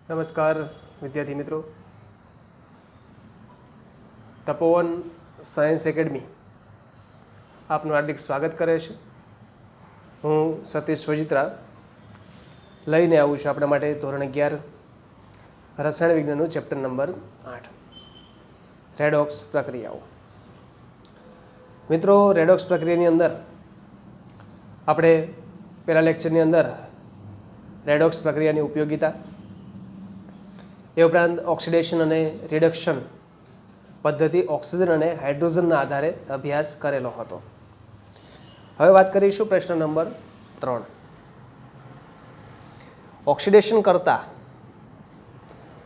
નમસ્કાર વિદ્યાર્થી મિત્રો, તપોવન સાયન્સ એકેડમી આપનું હાર્દિક સ્વાગત કરે છે. હું સતીશ સોજિત્રા લઈને આવું છું આપણા માટે ધોરણ 11 રસાયણ વિજ્ઞાનનું ચેપ્ટર નંબર 8 રેડોક્સ પ્રક્રિયાઓ. મિત્રો, રેડોક્સ પ્રક્રિયાની અંદર આપણે પહેલા લેક્ચરની અંદર રેડોક્સ પ્રક્રિયાની ઉપયોગિતા, એ ઉપરાંત ઓક્સિડેશન અને રિડક્શન પદ્ધતિ ઓક્સિજન અને હાઇડ્રોજનના આધારે અભ્યાસ કરેલો હતો. હવે વાત કરીશું પ્રશ્ન નંબર 3. ઓક્સિડેશન કરતા,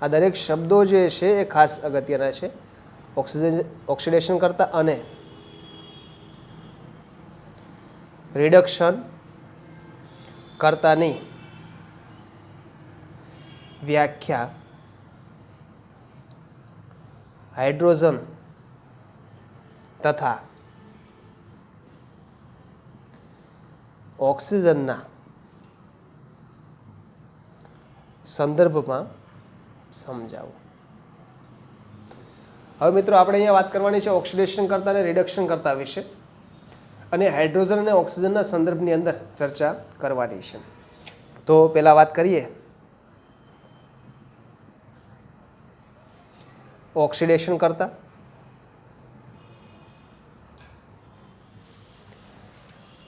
આ દરેક શબ્દો જે છે એ ખાસ અગત્યના છે. ઓક્સિડેશન કરતા અને રિડક્શન કરતાની વ્યાખ્યા હાઇડ્રોજન તથા ઓક્સિજનના સંદર્ભમાં સમજાવો. હવે મિત્રો, આપણે અહીંયા વાત કરવાની છે ઓક્સિડેશન કરતા અને રિડક્શન કરતા વિશે, અને હાઇડ્રોજન અને ઓક્સિજનના સંદર્ભની અંદર ચર્ચા કરવાની છે. તો પહેલા વાત કરીએ ઓક્સિડેશન કરતા.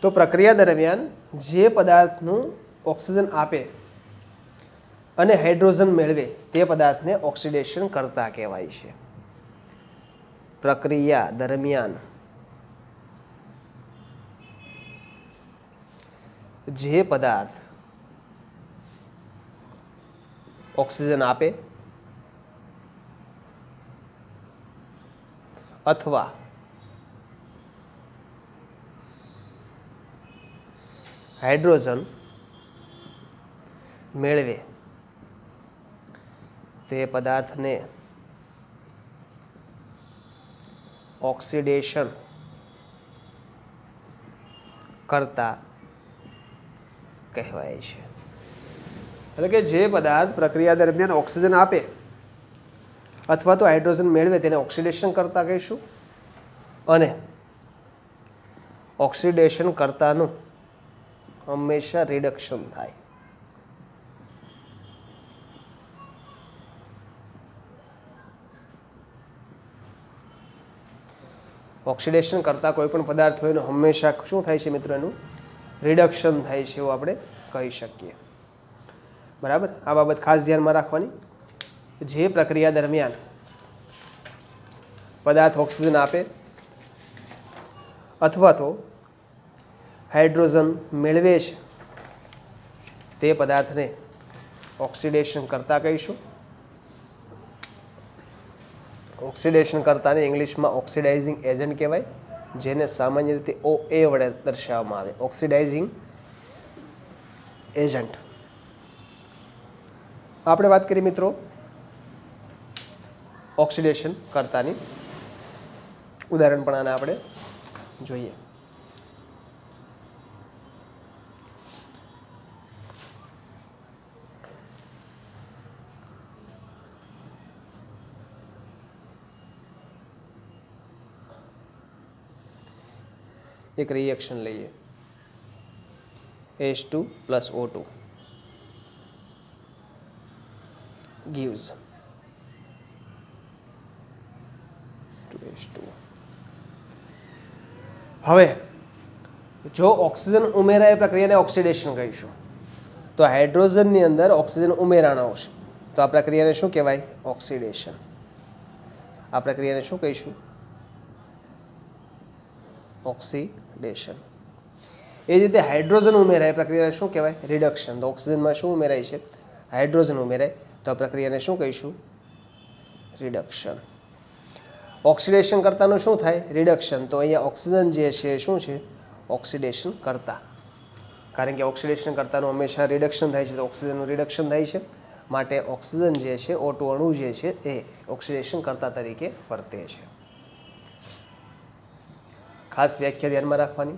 તો પ્રક્રિયા દરમિયાન જે પદાર્થનું ઓક્સિજન આપે અને હાઇડ્રોજન મેળવે તે પદાર્થને ઓક્સિડેશન કરતા કહેવાય છે. પ્રક્રિયા દરમિયાન જે પદાર્થ ઓક્સિજન આપે અથવા હાઇડ્રોજન મેળવે તે પદાર્થને ઓક્સિડેશન કરતા કહેવાય છે. એટલે કે જે પદાર્થ પ્રક્રિયા દરમિયાન ઓક્સિજન આપે અથવા તો હાઇડ્રોજન મેળવે તેને ઓક્સિડેશન કરતા કહીશું, અને ઓક્સિડેશન કરતાનું હંમેશા રિડક્શન થાય. ઓક્સિડેશન કરતા કોઈ પણ પદાર્થ હોય એનું હંમેશા શું થાય છે મિત્રો? એનું રિડક્શન થાય છે, એવું આપણે કહી શકીએ. બરાબર, આ બાબત ખાસ ધ્યાનમાં રાખવાની. જે પ્રક્રિયા દરમિયાન પદાર્થ ઓક્સિજન આપે અથવા તો હાઇડ્રોજન મેળવે છે તે પદાર્થને ઓક્સિડેશન કરતા કહીશું. ઓક્સિડેશન કરતાને ઇંગ્લિશમાં ઓક્સિડાઇઝિંગ એજન્ટ કહેવાય, જેને સામાન્ય રીતે OA વડે દર્શાવવામાં આવે, ઓક્સિડાઇઝિંગ એજન્ટ. આપણે વાત કરીએ મિત્રો ઓક્સિડેશન કરતાની. ઉદાહરણ પણ આને આપણે જોઈએ. એક રિએક્શન લઈએ, H2 + O2 gives 2H2. હવે જો ઓક્સિજન ઉમેરાય પ્રક્રિયાને ઓક્સિડેશન કહીશું, તો હાઇડ્રોજનની અંદર ઓક્સિજન ઉમેરાનો આવશે, તો આ પ્રક્રિયાને શું કહેવાય? ઓક્સિડેશન. આ પ્રક્રિયાને શું કહીશું? ઓક્સિડેશન. એ જ રીતે હાઇડ્રોજન ઉમેરાય પ્રક્રિયાને શું કહેવાય? રિડક્શન. તો ઓક્સિજનમાં શું ઉમેરાય છે? હાઇડ્રોજન ઉમેરાય, તો આ પ્રક્રિયાને શું કહીશું? રિડક્શન. ઓક્સિડેશન કરતાનું શું થાય? રિડક્શન. તો અહીંયા ઓક્સિજન જે છે શું છે? ઓક્સિડેશન કરતા. કારણ કે ઓક્સિડેશન કરતાનું હંમેશા રિડક્શન થાય છે, તો ઓક્સિજનનું રિડક્શન થાય છે, માટે ઓક્સિજન જે છે, O2 અણુ જે છે એ ઓક્સિડેશન કરતા તરીકે વર્તે છે. ખાસ વ્યાખ્યા ધ્યાનમાં રાખવાની.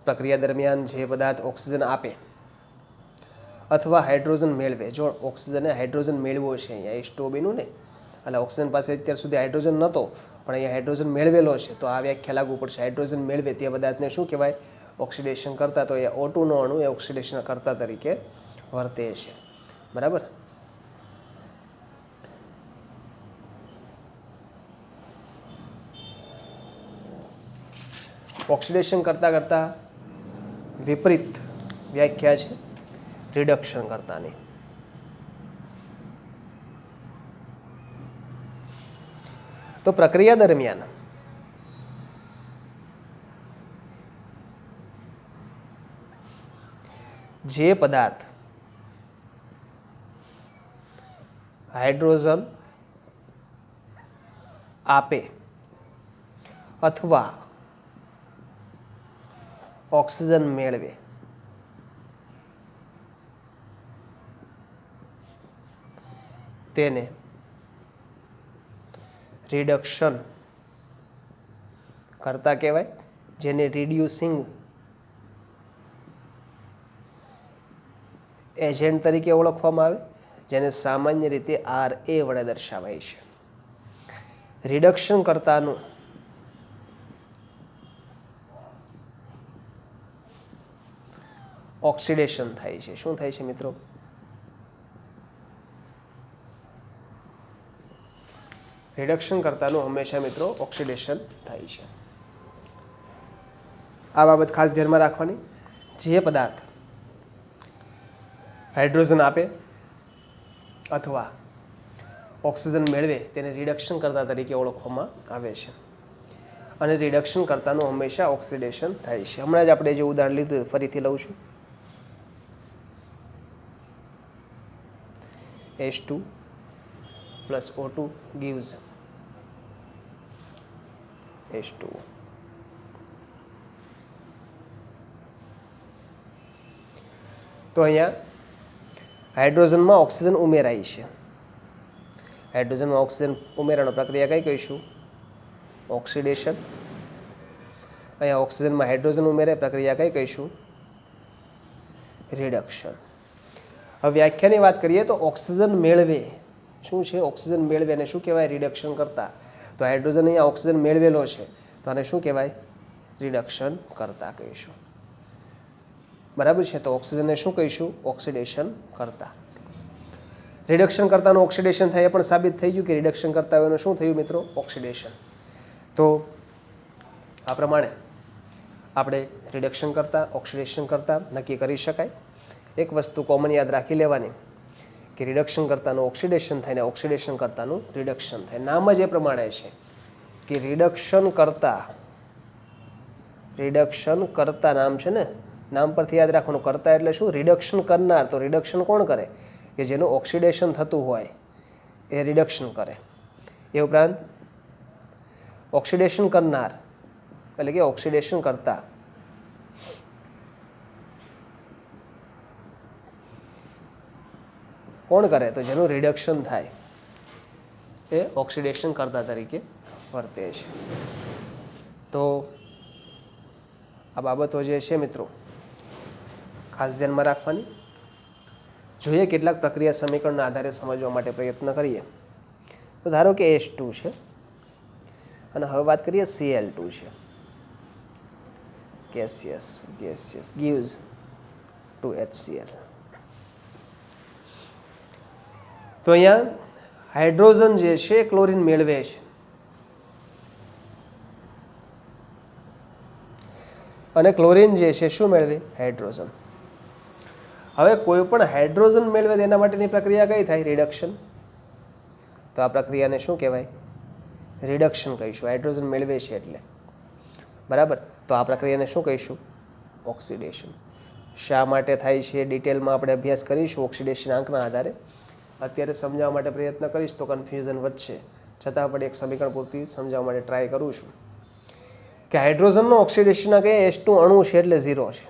પ્રક્રિયા દરમિયાન જે પદાર્થ ઓક્સિજન આપે અથવા હાઇડ્રોજન મેળવે. જો ઓક્સિજને હાઇડ્રોજન મેળવ્યો છે અહીંયા H2O ને, એટલે ઓક્સિજન પાસે અત્યાર સુધી હાઇડ્રોજન નહોતો પણ અહીંયા હાઇડ્રોજન મેળવેલો છે, તો આ વ્યાખ્યા લાગુ પડશે. હાઇડ્રોજન મેળવે તે પદાર્થને શું કહેવાય? ઓક્સિડેશન કરતા. તો એ O2 નો અણુ એ ઓક્સિડેશન કરતા તરીકે વર્તે છે. બરાબર. ઓક્સિડેશન કરતા કરતા વિપરીત વ્યાખ્યા છે રિડક્શન કરતાની. તો પ્રક્રિયા દરમિયાન જે પદાર્થ હાઇડ્રોજન આપે અથવા ઓક્સિજન મેળવે તેને રિડક્શન કરતા કહેવાય, જેને રિડ્યુસિંગ એજન્ટ તરીકે ઓળખવામાં આવે, જેને સામાન્ય રીતે RA વડે દર્શાવાય છે. રિડક્શન કરતાનું ઓક્સિડેશન થાય છે. શું થાય છે મિત્રો? રિડક્શન કરતાનું હંમેશા મિત્રો ઓક્સિડેશન થાય છે. આ બાબત ખાસ ધ્યાનમાં રાખવાની. જે પદાર્થ હાઇડ્રોજન આપે અથવા ઓક્સિજન મેળવે તેને રિડક્શન કરતા તરીકે ઓળખવામાં આવે છે, અને રિડક્શન કરતાનું હંમેશા ઓક્સિડેશન થાય છે. હમણાં જ આપણે જે ઉદાહરણ લીધું ફરીથી લઉં છું. H2 plus O2 gives H2O. તો અહીંયા હાઇડ્રોજનમાં ઓક્સિજન ઉમેરાય છે. હાઇડ્રોજનમાં ઓક્સિજન ઉમેરાનો પ્રક્રિયા કઈ કહીશું? ઓક્સિડેશન. અહીંયા ઓક્સિજનમાં હાઇડ્રોજન ઉમેરે પ્રક્રિયા કઈ કહીશું? રિડક્શન. હવે વ્યાખ્યાની વાત કરીએ તો ઓક્સિજન મેળવે શું છે? ઓક્સિજન મેળવે અને શું કહેવાય? રિડક્શન કરતા. તો હાઇડ્રોજન અહીંયા ઓક્સિજન મેળવેલો છે તો આને શું કહેવાય? રિડક્શન કરતા કહીશું. બરાબર છે. તો ઓક્સિજનને શું કહીશું? ઓક્સિડેશન કરતા. રિડક્શન કરતાનું ઓક્સિડેશન થાય એ પણ સાબિત થઈ ગયું કે રિડક્શન કરતા હોય એનું શું થયું મિત્રો? ઓક્સિડેશન. તો આ પ્રમાણે આપણે રિડક્શન કરતા ઓક્સિડેશન કરતા નક્કી કરી શકાય. એક વસ્તુ કોમન યાદ રાખી લેવાની કે રિડક્શન કરતાનું ઓક્સિડેશન થાય ને ઓક્સિડેશન કરતાનું રિડક્શન થાય. નામ જ એ પ્રમાણે છે કે રિડક્શન કરતા નામ છે ને, નામ પરથી યાદ રાખવાનું. કરતા એટલે શું? રિડક્શન કરનાર. તો રિડક્શન કોણ કરે? કે જેનું ઓક્સિડેશન થતું હોય એ રિડક્શન કરે. એ ઉપરાંત ઓક્સિડેશન કરનાર એટલે કે ઓક્સિડેશન કરતા કોણ કરે? તો જેનું રિડક્શન થાય એ ઓક્સિડેશન કરતા તરીકે વર્તે છે. તો આ બાબતો જે છે મિત્રો ખાસ ધ્યાનમાં રાખવાની. જોઈએ કેટલાક પ્રક્રિયા સમીકરણના આધારે સમજવા માટે પ્રયત્ન કરીએ. તો ધારો કે H2 છે અને હવે વાત કરીએ Cl2 છે. gaseous gives 2HCl. તો અહીંયા હાઇડ્રોજન જે છે ક્લોરીન મેળવે છે અને ક્લોરીન જે છે શું મેળવે? હાઇડ્રોજન. હવે કોઈ પણ હાઇડ્રોજન મેળવે તેના માટેની પ્રક્રિયા કઈ થાય? રિડક્શન. તો આ પ્રક્રિયાને શું કહેવાય? રિડક્શન કહીશું. હાઇડ્રોજન મેળવે છે એટલે. બરાબર. તો આ પ્રક્રિયાને શું કહીશું? ઓક્સિડેશન. શા માટે થાય છે ડિટેલમાં આપણે અભ્યાસ કરીશું ઓક્સિડેશન આંકના આધારે. અત્યારે સમજાવવા માટે પ્રયત્ન કરીશ તો કન્ફ્યુઝન વધશે, છતાં પણ એક સમીકરણ પૂરતી સમજાવવા માટે ટ્રાય કરું છું કે હાઇડ્રોજનનો ઓક્સિડેશન આંક H2 અણુ છે એટલે 0 છે.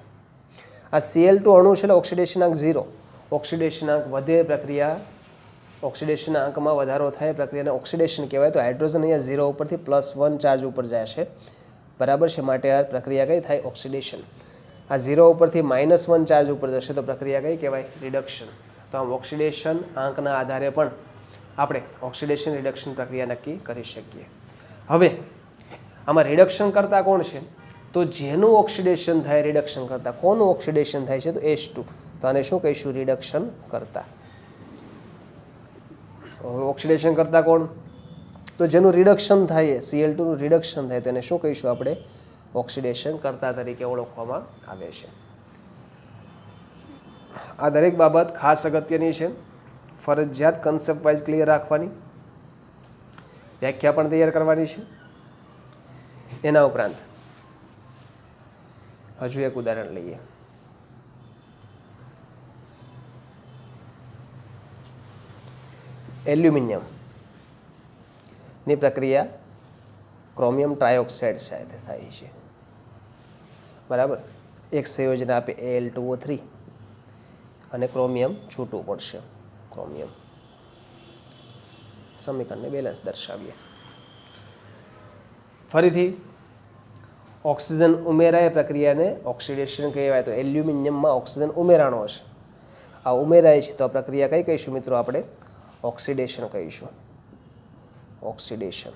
આ Cl2 અણુ છે એટલે ઓક્સિડેશન આંક 0. ઓક્સિડેશન આંક વધે પ્રક્રિયા, ઓક્સિડેશન આંકમાં વધારો થાય પ્રક્રિયાને ઓક્સિડેશન કહેવાય. તો હાઇડ્રોજન અહીંયા 0 ઉપરથી +1 ચાર્જ ઉપર જાય છે. બરાબર છે. માટે આ પ્રક્રિયા કઈ થાય? ઓક્સિડેશન. આ 0 ઉપરથી -1 ચાર્જ ઉપર જશે તો પ્રક્રિયા કઈ કહેવાય? રિડક્શન. તો આમ ઓક્સિડેશન આંકના આધારે પણ આપણે ઓક્સિડેશન રિડક્શન પ્રક્રિયા નક્કી કરી શકીએ. હવે આમાં રિડક્શન કરતા કોણ છે? તો જેનું ઓક્સિડેશન થાય રિડક્શન કરતા. કોનું ઓક્સિડેશન થાય છે? તો H2. તો આને શું કહીશું? રિડક્શન કરતા. ઓક્સિડેશન કરતા કોણ? તો જેનું રિડક્શન થાય Cl2 નું રિડક્શન થાય તેને શું કહીશું આપણે? ઓક્સિડેશન કરતા તરીકે ઓળખવામાં આવે છે. આ દરેક બાબત ખાસ અગત્યની છે, ફરજિયાત કન્સેપ્ટ વાઇઝ ક્લિયર રાખવાની, વ્યાખ્યા પણ તૈયાર કરવાની છે. એના ઉપરાંત હજુ એક ઉદાહરણ લઈએ. એલ્યુમિનિયમની પ્રક્રિયા ક્રોમિયમ ટ્રાયોક્સાઇડ સાથે થાય છે. બરાબર. એક સંયોજન આપે Al2O3 અને ક્રોમિયમ છૂટું પડશે. ક્રોમિયમ સમીકરણને બેલેન્સ દર્શાવીએ. ફરીથી ઓક્સિજન ઉમેરાય પ્રક્રિયાને ઓક્સિડેશન કહેવાય. તો એલ્યુમિનિયમમાં ઓક્સિજન ઉમેરાણો હશે, આ ઉમેરાય છે તો આ પ્રક્રિયા કઈ કહીશું મિત્રો? આપણે ઓક્સિડેશન કહીશું. ઓક્સિડેશન.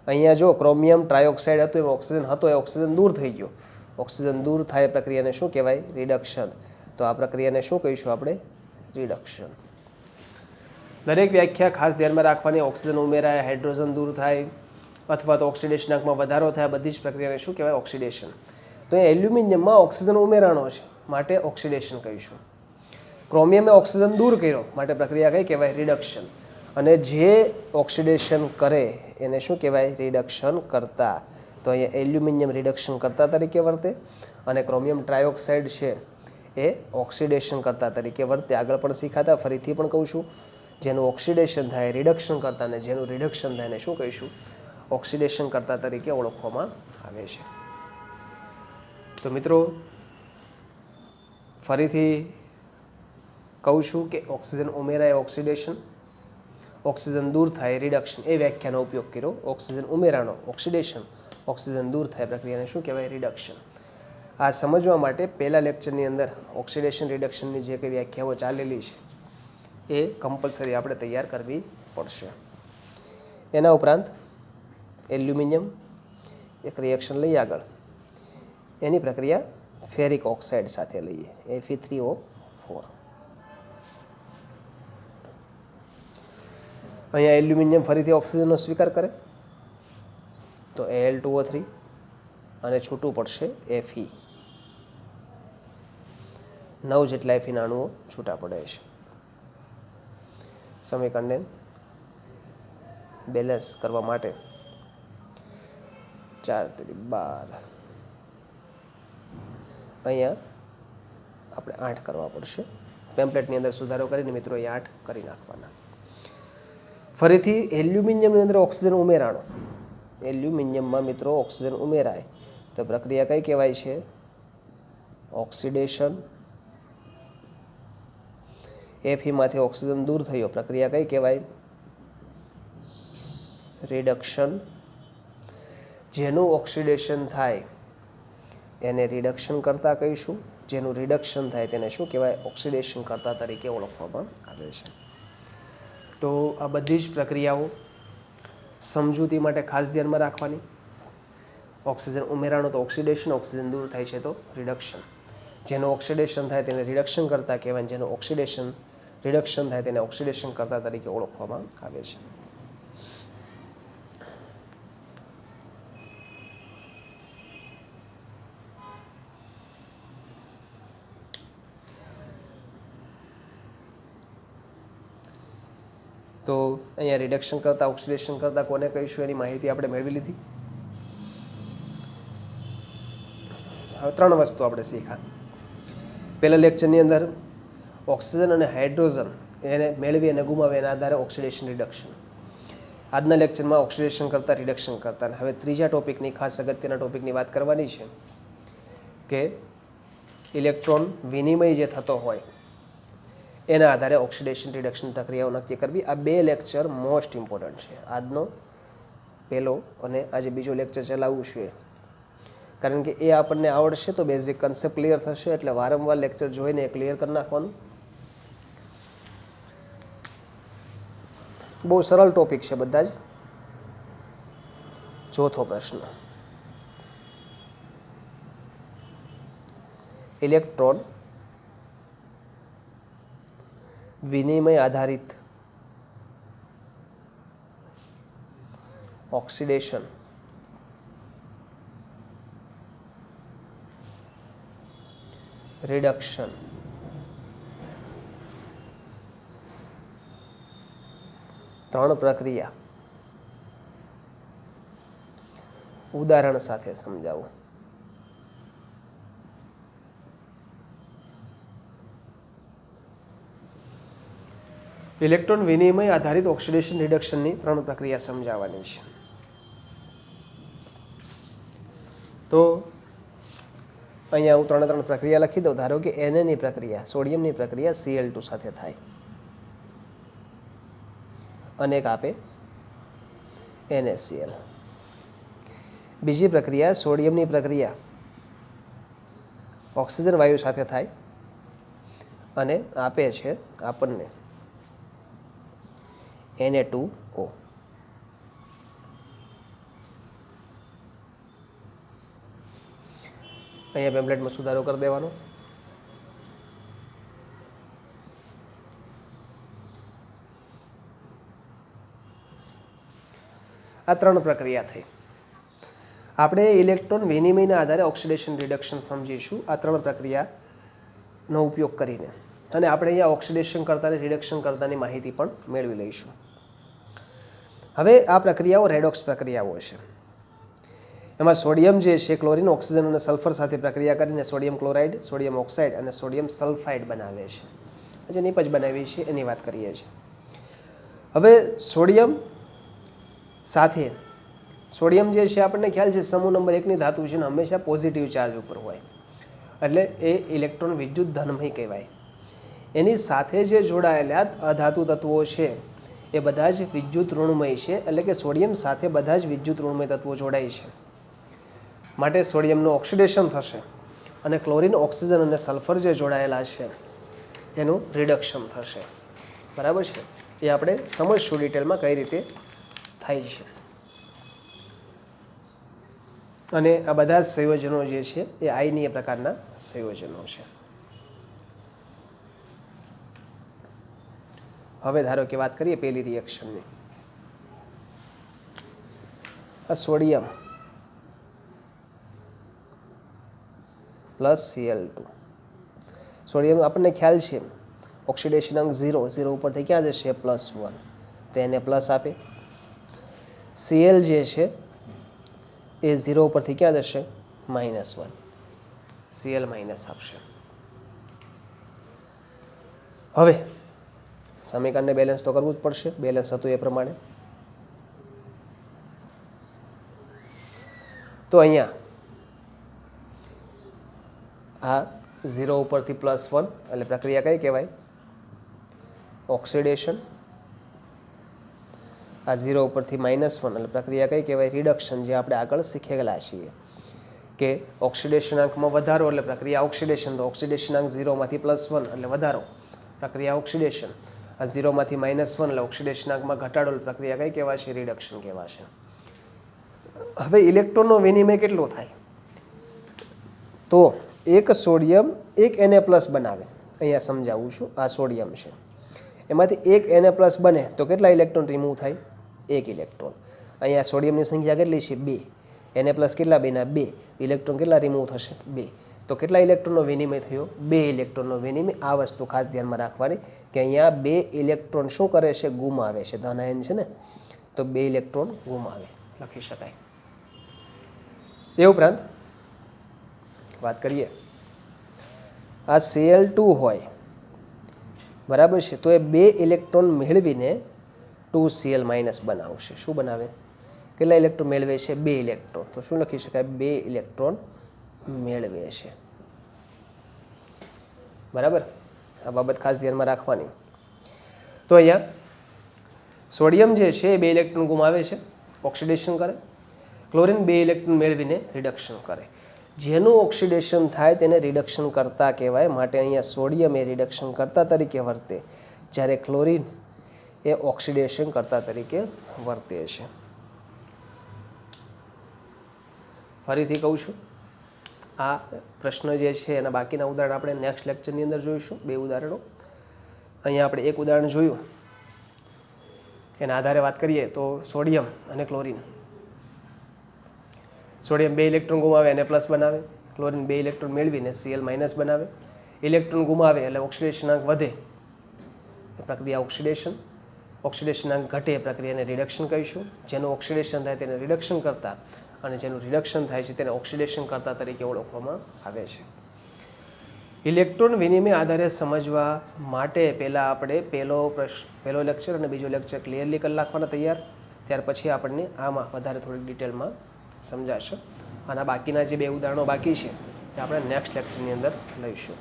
અહીંયા જો ક્રોમિયમ ટ્રાયોક્સાઇડ હતું એમાં ઓક્સિજન હતો, એ ઓક્સિજન દૂર થઈ ગયો. ઓક્સિજન દૂર થાય પ્રક્રિયાને શું કહેવાય? રિડક્શન. તો આ પ્રક્રિયાને શું કહીશું આપણે? રિડક્શન. દરેક વ્યાખ્યા ખાસ ધ્યાનમાં રાખવાની. ઓક્સિજન ઉમેરાય, હાઇડ્રોજન દૂર થાય અથવા તો ઓક્સિડેશનાંકમાં વધારો થાય, બધી જ પ્રક્રિયાને શું કહેવાય? ઓક્સિડેશન. તો એ એલ્યુમિનિયમમાં ઓક્સિજન ઉમેરાણો છે માટે ઓક્સિડેશન કહીશું. ક્રોમિયમે ઓક્સિજન દૂર કર્યો માટે પ્રક્રિયા કઈ કહેવાય? રિડક્શન. અને જે ઓક્સિડેશન કરે એને શું કહેવાય? રિડક્શન કરતા. તો અહીંયા એલ્યુમિનિયમ રિડક્શન કરતા તરીકે વર્તે અને ક્રોમિયમ ટ્રાયોક્સાઇડ છે એ ઓક્સિડેશન કરતા તરીકે વર્તે. આગળ પણ શીખાતા, ફરીથી પણ કહું છું, જેનું ઓક્સિડેશન થાય રિડક્શન કરતા અને જેનું રિડક્શન થાય એને શું કહીશું? ઓક્સિડેશન કરતા તરીકે ઓળખવામાં આવે છે. તો મિત્રો ફરીથી કહું છું કે ઓક્સિજન ઉમેરાય ઓક્સિડેશન, ઓક્સિજન દૂર થાય રિડક્શન. એ વ્યાખ્યાનો ઉપયોગ કર્યો. ઓક્સિજન ઉમેરાનો ઓક્સિડેશન, ઓક્સિજન દૂર થાય પ્રક્રિયાને શું કહેવાય? રિડક્શન. આ સમજવા માટે પહેલા લેક્ચરની અંદર ઓક્સિડેશન રિડક્શનની જે કંઈ વ્યાખ્યાઓ ચાલેલી છે એ કમ્પલસરી આપણે તૈયાર કરવી પડશે. એના ઉપરાંત એલ્યુમિનિયમ એક રિએક્શન લઈએ આગળ, એની પ્રક્રિયા ફેરિક ઓક્સાઇડ સાથે લઈએ, Fe3O4. અહીંયા એલ્યુમિનિયમ ફરીથી ઓક્સિજનનો સ્વીકાર કરે તો Al2O3 અને છૂટું પડશે Fe. 9 જેટલા એફીના અણુઓ છૂટા પડે છે. સમીકરણને બેલેન્સ કરવા માટે 4 × 12 અહીંયા આપણે 8 કરવા પડશે. પેમ્પલેટની અંદર સુધારો કરીને મિત્રો અહીંયા 8 કરી નાખવાના. ફરીથી એલ્યુમિનિયમની અંદર ઓક્સિજન ઉમેરાણો. એલ્યુમિનિયમમાં મિત્રો ઓક્સિજન ઉમેરાય તો પ્રક્રિયા કઈ કહેવાય છે? ઓક્સિડેશન. Feમાંથી ઓક્સિજન દૂર થયો, પ્રક્રિયા કઈ કહેવાય? રિડક્શન. જેનું ઓક્સિડેશન થાય એને રિડક્શન કરતા કહીશું, જેનું રિડક્શન થાય તેને શું કહેવાય? ઓક્સિડેશન કરતા તરીકે ઓળખવામાં આવે છે. તો આ બધી જ પ્રક્રિયાઓ સમજૂતી માટે ખાસ ધ્યાનમાં રાખવાની. ઓક્સિજન ઉમેરાણો તો ઓક્સિડેશન, ઓક્સિજન દૂર થાય છે તો રિડક્શન. જેનું ઓક્સિડેશન થાય તેને રિડક્શન કરતા કહેવાય, જેનું ઓક્સિડેશન રિડક્શન થાય તેને ઓક્સિડેશન કરતા તરીકે ઓળખવામાં આવે છે. તો અહીંયા રિડક્શન કરતા ઓક્સિડેશન કરતા કોને કહીશું એની માહિતી આપણે મેળવી લીધી. હવે 3 વસ્તુ આપણે શીખા. પહેલા લેક્ચરની અંદર ઓક્સિજન અને હાઇડ્રોજન એને મેળવી અને ગુમાવે એના આધારે ઓક્સિડેશન રિડક્શન. આજના લેક્ચરમાં ઓક્સિડેશન કરતા રિડક્શન કરતા. હવે ત્રીજા ટોપિકની ખાસ અગત્યના ટોપિકની વાત કરવાની છે કે ઇલેક્ટ્રોન વિનિમય જે થતો હોય એના આધારે ઓક્સિડેશન રિડક્શન પ્રક્રિયાઓ નક્કી કરવી. આ 2 લેક્ચર મોસ્ટ ઇમ્પોર્ટન્ટ છે. આજનો પહેલો અને આજે બીજો લેક્ચર ચલાવવું છે કારણ કે એ આપણને આવડશે તો બેઝિક કન્સેપ્ટ ક્લિયર થશે, એટલે વારંવાર લેક્ચર જોઈને એ ક્લિયર કરી નાખવાનું. બહુ સરળ ટોપિક છે બધા જ. ચોથો પ્રશ્ન, ઇલેક્ટ્રોન વિનિમય આધારિત ઓક્સિડેશન રિડક્શન ત્રણ પ્રક્રિયા ઉદાહરણ સાથે સમજાવો. ઇલેક્ટ્રોન વિનિમય આધારિત ઓક્સિડેશન રિડક્શનની ત્રણ પ્રક્રિયા સમજાવવાની છે. તો અહીંયા હું ત્રણ પ્રક્રિયા લખી દઉં. ધારો કે Na પ્રક્રિયા, સોડિયમની પ્રક્રિયા Cl2 સાથે થાય અને એક આપે NaCl. બીજી પ્રક્રિયા સોડિયમની પ્રક્રિયા ઓક્સિજન વાયુ સાથે થાય અને આપે છે આપણને Na2O. અહીંયા પેમ્પલેટમાં સુધારો કરી દેવાનો. આ ત્રણ પ્રક્રિયા થઈ. આપણે ઇલેક્ટ્રોન વિનિમયના આધારે ઓક્સિડેશન રિડક્શન સમજીશું આ ત્રણ પ્રક્રિયાનો ઉપયોગ કરીને, અને આપણે અહીંયા ઓક્સિડેશન કરતા અને રિડક્શન કરતાની માહિતી પણ મેળવી લઈશું. હવે આ પ્રક્રિયાઓ રેડોક્સ પ્રક્રિયાઓ છે. એમાં સોડિયમ જે છે ક્લોરીન, ઓક્સિજન અને સલ્ફર સાથે પ્રક્રિયા કરીને સોડિયમ ક્લોરાઇડ, સોડિયમ ઓક્સાઇડ અને સોડિયમ સલ્ફાઇડ બનાવે છે. જે નિપજ બનાવી છે એની વાત કરીએ છીએ. હવે સોડિયમ સાથે સોડિયમ જે છે આપણને ખ્યાલ છે સમૂહ નંબર 1ની ધાતુ છે ને હંમેશા પોઝિટિવ ચાર્જ ઉપર હોય, એટલે એ ઇલેક્ટ્રોન વિદ્યુત ધનમય કહેવાય. એની સાથે જે જોડાયેલા અધાતુ તત્વો છે એ બધા જ વિદ્યુત ઋણમય છે, એટલે કે સોડિયમ સાથે બધા જ વિદ્યુત ઋણમય તત્વો જોડાય છે. માટે સોડિયમનું ઓક્સિડેશન થશે અને ક્લોરીન, ઓક્સિજન અને સલ્ફર જે જોડાયેલા છે એનું રિડક્શન થશે. બરાબર છે? એ આપણે સમજશું ડિટેલમાં કઈ રીતે થાય છે. અને આ બધા જ સંયોજનો જે છે એ આયનીય પ્રકારના સંયોજનો છે. હવે ધારો કે વાત કરીએ પહેલી રિએક્શનની. આ સોડિયમ પ્લસ Cl2. સોડિયમ આપણને ખ્યાલ છે ઓક્સિડેશનાંક 0 ઉપરથી ક્યાં જશે? +1, તો એને પ્લસ આપે. Cl જે છે એ 0 ઉપરથી ક્યાં જશે? -1, Cl માઇનસ આપશે. હવે સમીકરણને બેલેન્સ તો કરવું જ પડશે. બેલેન્સ હતું એ પ્રમાણે. તો અહીંયા આ 0 ઉપરથી +1 એટલે પ્રક્રિયા કઈ કહેવાય? ઓક્સિડેશન. આ 0 ઉપરથી -1 એટલે પ્રક્રિયા કઈ કહેવાય? રિડક્શન. જે આપણે આગળ શીખેલા છીએ કે ઓક્સિડેશનાંકમાં વધારો એટલે પ્રક્રિયા ઓક્સિડેશન. તો ઓક્સિડેશનાંક 0માંથી +1 એટલે વધારો, પ્રક્રિયા ઓક્સિડેશન. આ 0માંથી -1 એટલે ઓક્સિડેશનાંકમાં ઘટાડો, પ્રક્રિયા કઈ કહેવાશે? રિડક્શન કહેવાશે. હવે ઇલેક્ટ્રોનનો વિનિમય કેટલો થાય? તો એક સોડિયમ એક Na+ બનાવે. અહીંયા સમજાવું છું. આ સોડિયમ છે, એમાંથી એક Na+ બને તો કેટલા ઇલેક્ટ્રોન રિમૂવ થાય? 1 ઇલેક્ટ્રોન. અહીંયા સોડિયમની સંખ્યા કેટલી છે? 2. Na+ કેટલા બન્યા? 2. ઇલેક્ટ્રોન કેટલા રિમૂવ થશે? 2. તો કેટલા ઇલેક્ટ્રોનનો વિનિમય થયો? 2 ઇલેક્ટ્રોનનો વિનિમય. આ વસ્તુ ખાસ ધ્યાનમાં રાખવાની કે અહીંયા 2 ઇલેક્ટ્રોન શું કરે છે? ગુમાવે છે. ધન આયન છે ને, તો 2 ઇલેક્ટ્રોન ગુમાવે, લખી શકાય. એ ઉપરાંત વાત કરીએ, આ Cl2 હોય, બરાબર છે, તો એ 2 ઇલેક્ટ્રોન મેળવીને 2Cl- બનાવશે. શું બનાવે? કેટલા ઇલેક્ટ્રોન મેળવે છે? 2 ઇલેક્ટ્રોન. તો શું લખી શકાય? 2 ઇલેક્ટ્રોન મેળવે છે. બરાબર? આ બાબત ખાસ ધ્યાનમાં રાખવાની. તો અહીંયા સોડિયમ જે છે એ 2 ઇલેક્ટ્રોન ગુમાવે છે, ઓક્સિડેશન કરે. ક્લોરીન 2 ઇલેક્ટ્રોન મેળવીને રિડક્શન કરે. જેનું ઓક્સિડેશન થાય તેને રિડક્શન કરતા કહેવાય. માટે અહીંયા સોડિયમ એ રિડક્શન કરતા તરીકે વર્તે, જ્યારે ક્લોરિન એ ઓક્સિડેશન કરતા તરીકે વર્તે છે. ફરીથી કહું છું, આ પ્રશ્ન જે છે એના બાકીના ઉદાહરણ આપણે નેક્સ્ટ લેક્ચરની અંદર જોઈશું. 2 ઉદાહરણો. અહીંયા આપણે એક ઉદાહરણ જોયું, એના આધારે વાત કરીએ તો સોડિયમ અને ક્લોરિન. સોડિયમ 2 ઇલેક્ટ્રોન ગુમાવે એને પ્લસ બનાવે, ક્લોરિન 2 ઇલેક્ટ્રોન મેળવીને Cl માઇનસ બનાવે. ઇલેક્ટ્રોન ગુમાવે એટલે ઓક્સિડેશનાંક વધે, એ પ્રક્રિયા ઓક્સિડેશન. ઓક્સિડેશનાંક ઘટે એ પ્રક્રિયાને રિડક્શન કહીશું. જેનું ઓક્સિડેશન થાય તેને રિડક્શન કરતા અને જેનું રિડક્શન થાય છે તેને ઓક્સિડેશન કરતા તરીકે ઓળખવામાં આવે છે. ઇલેક્ટ્રોન વિનિમય આધારે સમજવા માટે પહેલાં આપણે પહેલો લેક્ચર અને બીજો લેક્ચર ક્લિયરલી કરી નાખવાના તૈયાર. ત્યાર પછી આપણને આમાં વધારે થોડીક ડિટેલમાં સમજાશે. અને બાકીના જે 2 ઉદાહરણો બાકી છે એ આપણે નેક્સ્ટ લેક્ચરની અંદર લઈશું.